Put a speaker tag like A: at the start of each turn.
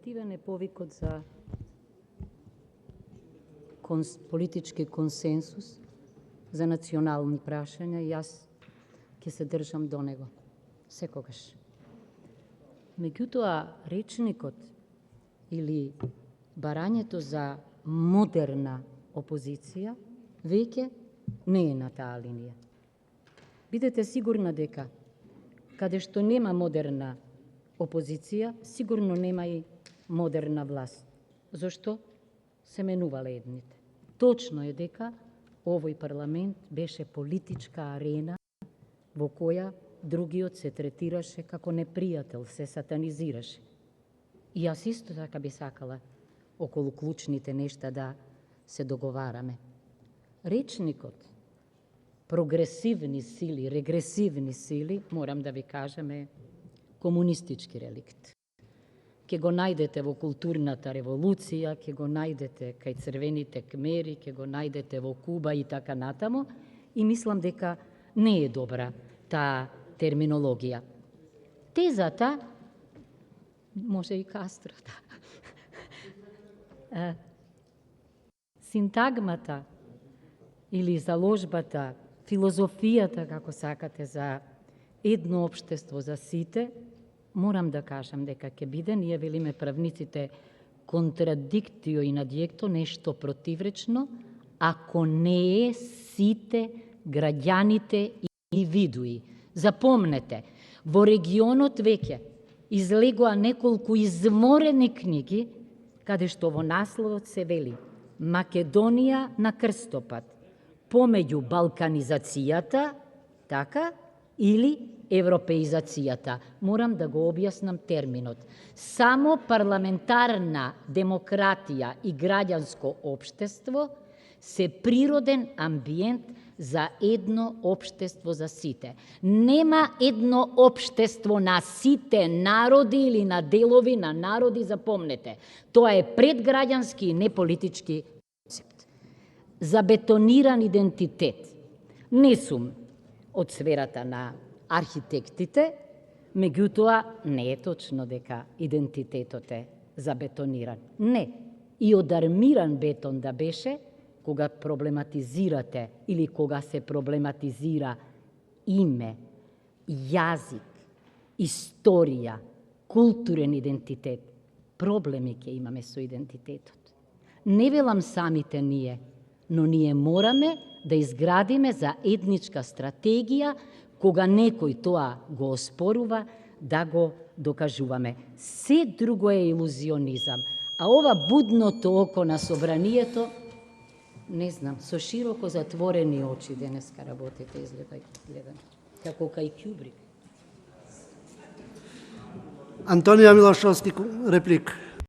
A: колективен е повикот за политички консенсус, за национални прашања и јас ќе се држам до него, секогаш. Меѓутоа, речникот или барањето за модерна опозиција веќе не е на таа линија. Бидете сигурна дека каде што нема модерна опозиција, сигурно нема и модерна власт. Зошто? Се менувале едните. Точно е дека овој парламент беше политичка арена во која другиот се третираше како непријател, се сатанизираше. И јас исто така би сакала околу клучните нешта да се договараме. Речникот прогресивни сили, регресивни сили, морам да ви кажам, е комунистички реликт. Ке го најдете во културната револуција, ке го најдете кај црвените кмери, ке го најдете во Куба и така натаму, и мислам дека не е добра таа терминологија. Тезата, може и Кастро, синтагмата или заложбата, филозофијата, како сакате, за едно општество за сите, морам да кажам дека ќе биде, ние велиме правниците, контрадиктио и надјекто, нешто противречно, ако не е сите граѓаните и индивидуи. Запомнете, во регионот веќе излегоа неколку изморени книги, каде што во насловот се вели Македонија на крстопат, помеѓу балканизацијата, така, или европеизацијата. Морам да го објаснам терминот. Само парламентарна демократија и граѓанско општество се природен амбиент за едно општество за сите. Нема едно општество на сите народи или на делови на народи, запомнете. Тоа е предграѓански и неполитички концепт. Забетониран идентитет. Не сум од сферата на архитектите, меѓутоа не е точно дека идентитетот е забетониран. Не. И од армиран бетон да беше, кога проблематизирате или кога се проблематизира име, јазик, историја, културен идентитет, проблеми ќе имаме со идентитетот. Не велам самите ние, но ние мораме да изградиме за етничка стратегија, кога некој тоа го оспорува, да го докажуваме. Се друго е илузионизам. А ова будното око на собранието, не знам, со широко затворени очи денеска работите, изгледа, како кај Кјубрик.
B: Антонија Милошовски, реплик.